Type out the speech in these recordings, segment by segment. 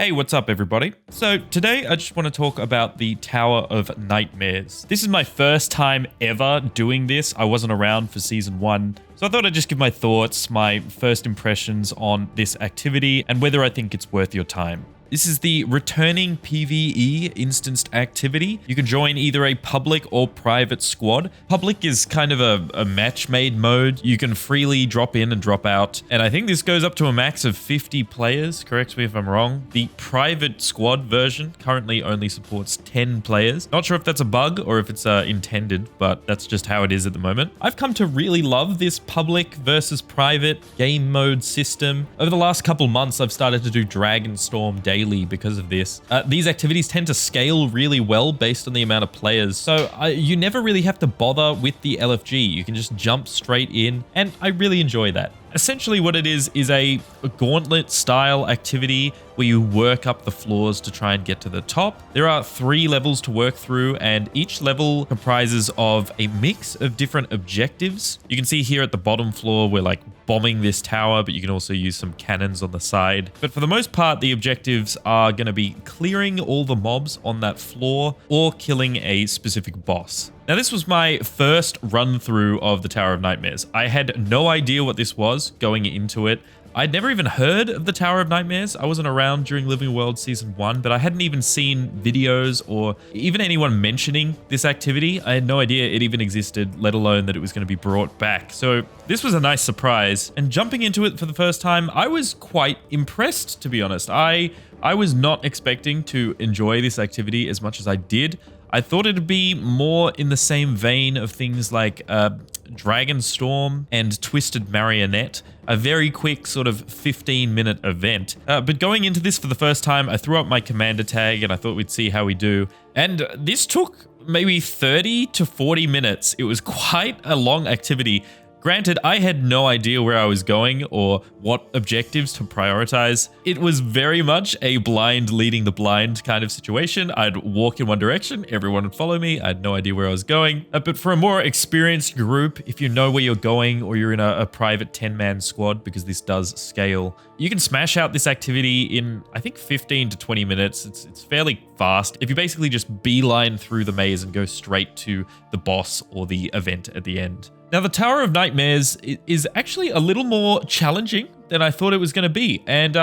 Hey, what's up everybody? So today I just want to talk about the Tower of Nightmares. This is my first time ever doing this. I wasn't around for season 1. So I thought I'd just give my thoughts, my first impressions on this activity and whether I think it's worth your time. This is the returning PvE instanced activity. You can join either a public or private squad. Public is kind of a match-made mode. You can freely drop in and drop out. And I think this goes up to a max of 50 players. Correct me if I'm wrong. The private squad version currently only supports 10 players. Not sure if that's a bug or if it's intended, but that's just how it is at the moment. I've come to really love this public versus private game mode system. Over the last couple months, I've started to do Dragonstorm daily because of this. These activities tend to scale really well based on the amount of players, so you never really have to bother with the LFG. You can just jump straight in, and I really enjoy that. Essentially what it is a gauntlet style activity where you work up the floors to try and get to the top. There are 3 levels to work through, and each level comprises of a mix of different objectives. You can see here at the bottom floor, we're like bombing this tower, but you can also use some cannons on the side. But for the most part, the objectives are going to be clearing all the mobs on that floor or killing a specific boss. Now, this was my first run through of the Tower of Nightmares. I had no idea what this was going into it. I'd never even heard of the Tower of Nightmares. I wasn't around during Living World Season 1, but I hadn't even seen videos or even anyone mentioning this activity. I had no idea it even existed, let alone that it was going to be brought back. So this was a nice surprise. And jumping into it for the first time, I was quite impressed, to be honest. I was not expecting to enjoy this activity as much as I did. I thought it'd be more in the same vein of things like Dragonstorm and Twisted Marionette, a very quick sort of 15-minute event. But going into this for the first time, I threw up my commander tag and I thought we'd see how we do. And this took maybe 30 to 40 minutes. It was quite a long activity. Granted, I had no idea where I was going or what objectives to prioritize. It was very much a blind leading the blind kind of situation. I'd walk in one direction, everyone would follow me. I had no idea where I was going. But for a more experienced group, if you know where you're going or you're in a private 10-man squad, because this does scale, you can smash out this activity in, I think, 15 to 20 minutes. It's fairly fast. If you basically just beeline through the maze and go straight to the boss or the event at the end. Now, the Tower of Nightmares is actually a little more challenging than I thought it was going to be. And,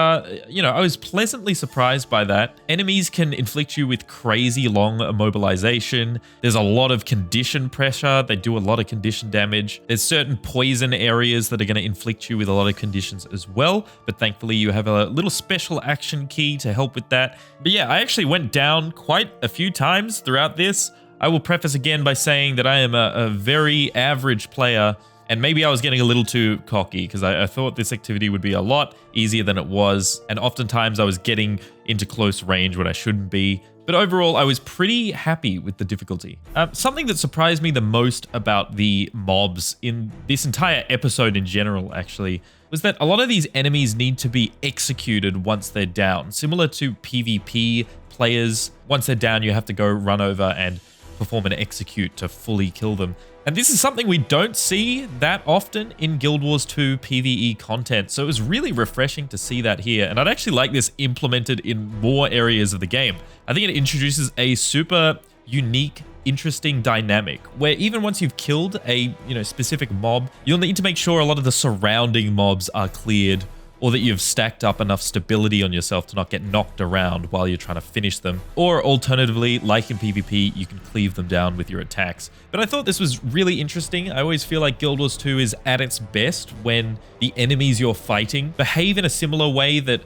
you know, I was pleasantly surprised by that. Enemies can inflict you with crazy long immobilization. There's a lot of condition pressure. They do a lot of condition damage. There's certain poison areas that are going to inflict you with a lot of conditions as well. But thankfully, you have a little special action key to help with that. But yeah, I actually went down quite a few times throughout this. I will preface again by saying that I am a very average player, and maybe I was getting a little too cocky because I thought this activity would be a lot easier than it was, and oftentimes I was getting into close range when I shouldn't be. But overall, I was pretty happy with the difficulty. Something that surprised me the most about the mobs in this entire episode in general, actually, was that a lot of these enemies need to be executed once they're down. Similar to PvP players, once they're down, you have to go run over and perform an execute to fully kill them. And this is something we don't see that often in Guild Wars 2 PvE content, so it was really refreshing to see that here, and I'd actually like this implemented in more areas of the game. I think it introduces a super unique, interesting dynamic where even once you've killed a specific mob, you'll need to make sure a lot of the surrounding mobs are cleared, or that you've stacked up enough stability on yourself to not get knocked around while you're trying to finish them. Or alternatively, like in PvP, you can cleave them down with your attacks. But I thought this was really interesting. I always feel like Guild Wars 2 is at its best when the enemies you're fighting behave in a similar way that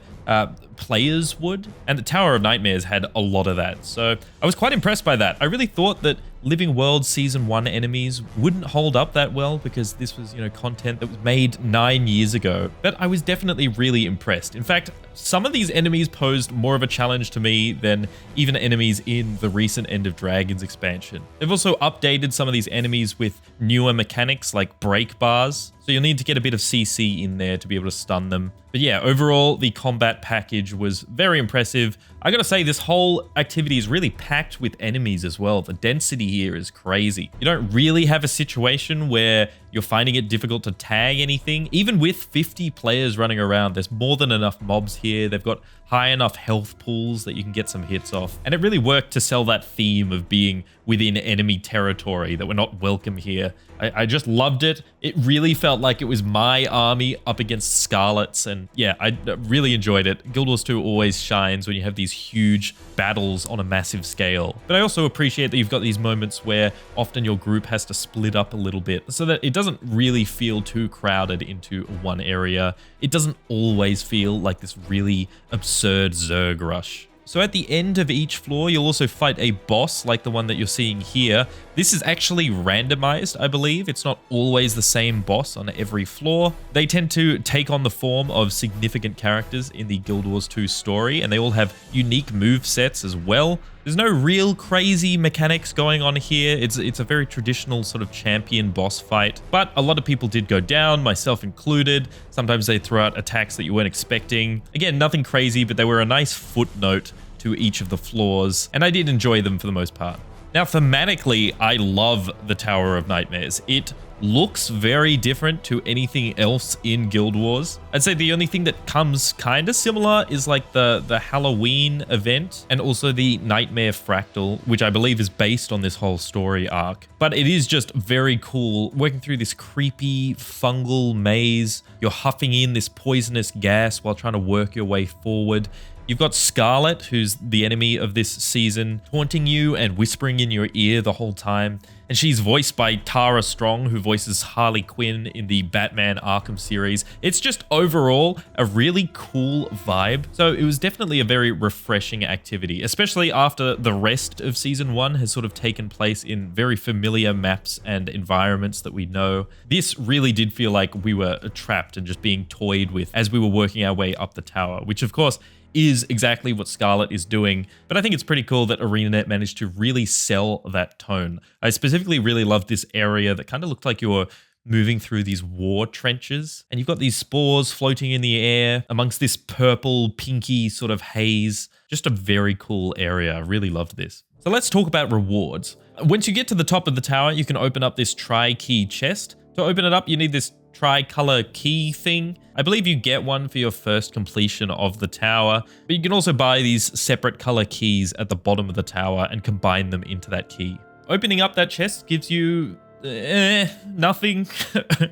players would, and the Tower of Nightmares had a lot of that. So I was quite impressed by that. I really thought that Living World Season 1 enemies wouldn't hold up that well because this was, content that was made 9 years ago, but I was definitely really impressed. In fact, some of these enemies posed more of a challenge to me than even enemies in the recent End of Dragons expansion. They've also updated some of these enemies with newer mechanics like break bars. So you'll need to get a bit of CC in there to be able to stun them. But yeah, overall, the combat package was very impressive. I gotta say, this whole activity is really packed with enemies as well. The density here is crazy. You don't really have a situation where you're finding it difficult to tag anything. Even with 50 players running around, there's more than enough mobs here. They've got high enough health pools that you can get some hits off. And it really worked to sell that theme of being within enemy territory, that we're not welcome here. I just loved it. It really felt like it was my army up against Scarlet's, and yeah, I really enjoyed it. Guild Wars 2 always shines when you have these huge battles on a massive scale. But I also appreciate that you've got these moments where often your group has to split up a little bit so that it doesn't really feel too crowded into one area. It doesn't always feel like this really absurd Zerg rush. So at the end of each floor, you'll also fight a boss like the one that you're seeing here. This is actually randomized, I believe. It's not always the same boss on every floor. They tend to take on the form of significant characters in the Guild Wars 2 story, and they all have unique move sets as well. There's no real crazy mechanics going on here. It's a very traditional sort of champion boss fight, but a lot of people did go down, myself included. Sometimes they throw out attacks that you weren't expecting. Again, nothing crazy, but they were a nice footnote to each of the floors, and I did enjoy them for the most part. Now, thematically, I love the Tower of Nightmares. It looks very different to anything else in Guild Wars. I'd say the only thing that comes kind of similar is like the Halloween event and also the Nightmare Fractal, which I believe is based on this whole story arc. But it is just very cool working through this creepy fungal maze. You're huffing in this poisonous gas while trying to work your way forward. You've got Scarlet, who's the enemy of this season, taunting you and whispering in your ear the whole time. And she's voiced by Tara Strong, who voices Harley Quinn in the Batman Arkham series. It's just overall a really cool vibe. So it was definitely a very refreshing activity, especially after the rest of Season 1 has sort of taken place in very familiar maps and environments that we know. This really did feel like we were trapped and just being toyed with as we were working our way up the tower, which of course is exactly what Scarlet is doing, but I think it's pretty cool that ArenaNet managed to really sell that tone. I specifically really loved this area that kind of looked like you were moving through these war trenches, and you've got these spores floating in the air amongst this purple, pinky sort of haze. Just a very cool area. I really loved this. So let's talk about rewards. Once you get to the top of the tower, you can open up this tri-key chest. To open it up, you need this tri-color key thing. I believe you get one for your first completion of the tower, but you can also buy these separate color keys at the bottom of the tower and combine them into that key. Opening up that chest gives you nothing.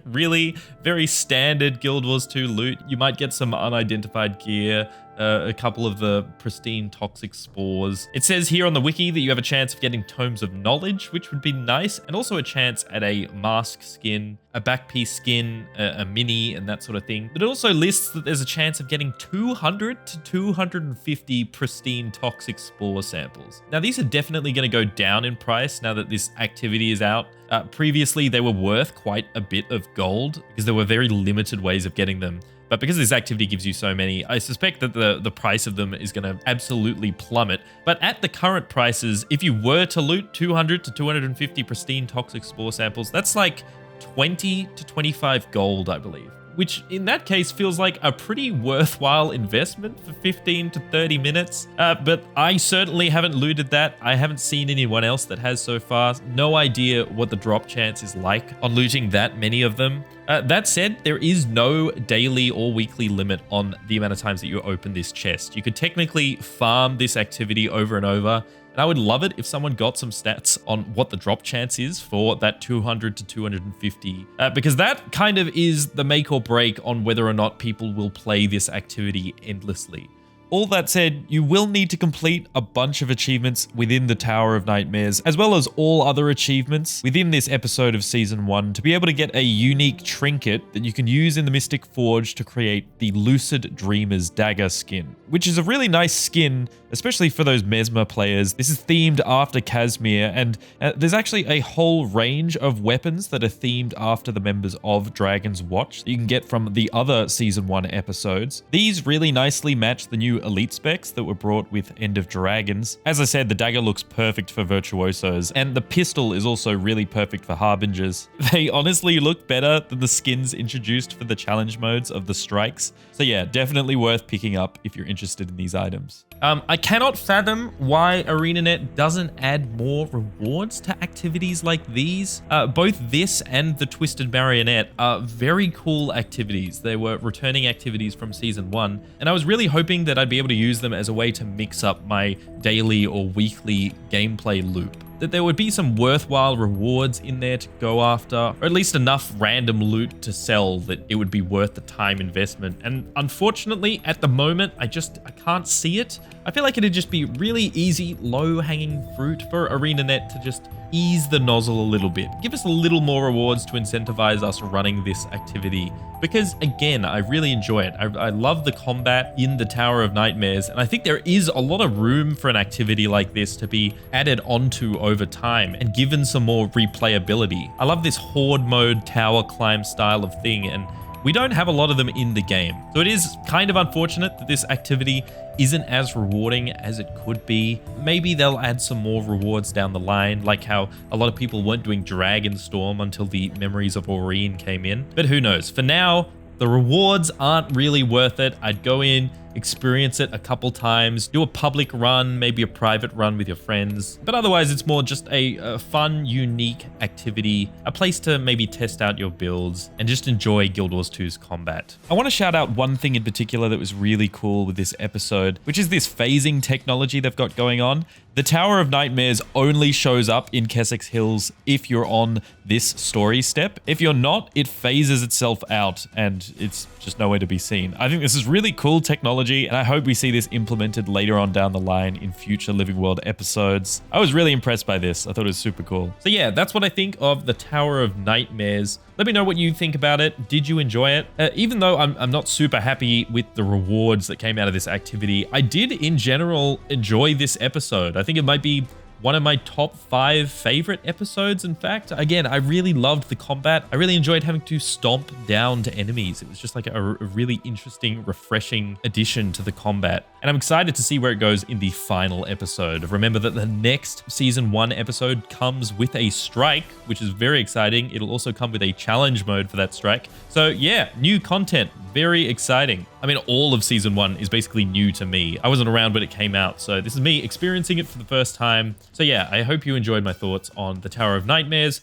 Really very standard Guild Wars 2 loot. You might get some unidentified gear, a couple of the pristine toxic spores. It says here on the wiki that you have a chance of getting Tomes of Knowledge, which would be nice, and also a chance at a mask skin, a back piece skin, a mini, and that sort of thing. But it also lists that there's a chance of getting 200 to 250 pristine toxic spore samples. Now, these are definitely going to go down in price now that this activity is out. Previously, they were worth quite a bit of gold because there were very limited ways of getting them. But because this activity gives you so many, I suspect that the price of them is going to absolutely plummet. But at the current prices, if you were to loot 200 to 250 pristine toxic spore samples, that's like 20 to 25 gold, I believe. Which in that case feels like a pretty worthwhile investment for 15 to 30 minutes. But I certainly haven't looted that. I haven't seen anyone else that has so far. No idea what the drop chance is like on looting that many of them. That said, there is no daily or weekly limit on the amount of times that you open this chest. You could technically farm this activity over and over. And I would love it if someone got some stats on what the drop chance is for that 200 to 250, because that kind of is the make or break on whether or not people will play this activity endlessly. All that said, you will need to complete a bunch of achievements within the Tower of Nightmares, as well as all other achievements within this episode of Season 1 to be able to get a unique trinket that you can use in the Mystic Forge to create the Lucid Dreamer's Dagger skin, which is a really nice skin, especially for those Mesmer players. This is themed after Casimir, and there's actually a whole range of weapons that are themed after the members of Dragon's Watch that you can get from the other Season 1 episodes. These really nicely match the new elite specs that were brought with End of Dragons. As I said, the dagger looks perfect for virtuosos, and the pistol is also really perfect for harbingers. They honestly look better than the skins introduced for the challenge modes of the strikes. So yeah, definitely worth picking up if you're interested in these items. I cannot fathom why ArenaNet doesn't add more rewards to activities like these. Both this and the Twisted Marionette are very cool activities. They were returning activities from Season 1, and I was really hoping that I'd be able to use them as a way to mix up my daily or weekly gameplay loop. That there would be some worthwhile rewards in there to go after, or at least enough random loot to sell that it would be worth the time investment. And unfortunately, at the moment, I can't see it. I feel like it'd just be really easy, low-hanging fruit for ArenaNet to just ease the nozzle a little bit. Give us a little more rewards to incentivize us running this activity. Because again, I really enjoy it. I love the combat in the Tower of Nightmares, and I think there is a lot of room for an activity like this to be added onto over time and given some more replayability. I love this horde mode tower climb style of thing, and we don't have a lot of them in the game. So it is kind of unfortunate that this activity isn't as rewarding as it could be. Maybe they'll add some more rewards down the line, like how a lot of people weren't doing Dragonstorm until the Memories of Aurene came in. But who knows? For now, the rewards aren't really worth it. I'd go in, experience it a couple times, do a public run, maybe a private run with your friends. But otherwise, it's more just a fun, unique activity, a place to maybe test out your builds and just enjoy Guild Wars 2's combat. I want to shout out one thing in particular that was really cool with this episode, which is this phasing technology they've got going on. The Tower of Nightmares only shows up in Kessex Hills if you're on this story step. If you're not, it phases itself out and it's just nowhere to be seen. I think this is really cool technology, and I hope we see this implemented later on down the line in future Living World episodes. I was really impressed by this. I thought it was super cool. So yeah, that's what I think of the Tower of Nightmares. Let me know what you think about it. Did you enjoy it? Even though I'm not super happy with the rewards that came out of this activity, I did in general enjoy this episode. I think it might be one of my top 5 favorite episodes, in fact. Again, I really loved the combat. I really enjoyed having to stomp down to enemies. It was just like a really interesting, refreshing addition to the combat. And I'm excited to see where it goes in the final episode. Remember that the next Season 1 episode comes with a strike, which is very exciting. It'll also come with a challenge mode for that strike. So yeah, new content, very exciting. I mean, all of Season 1 is basically new to me. I wasn't around when it came out, so this is me experiencing it for the first time. So yeah, I hope you enjoyed my thoughts on the Tower of Nightmares.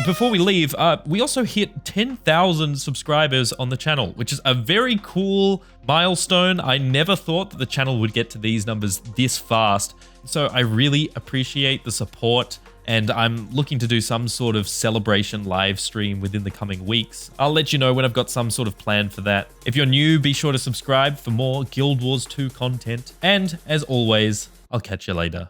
Before we leave, we also hit 10,000 subscribers on the channel, which is a very cool milestone. I never thought that the channel would get to these numbers this fast. So I really appreciate the support, and I'm looking to do some sort of celebration live stream within the coming weeks. I'll let you know when I've got some sort of plan for that. If you're new, be sure to subscribe for more Guild Wars 2 content. And as always, I'll catch you later.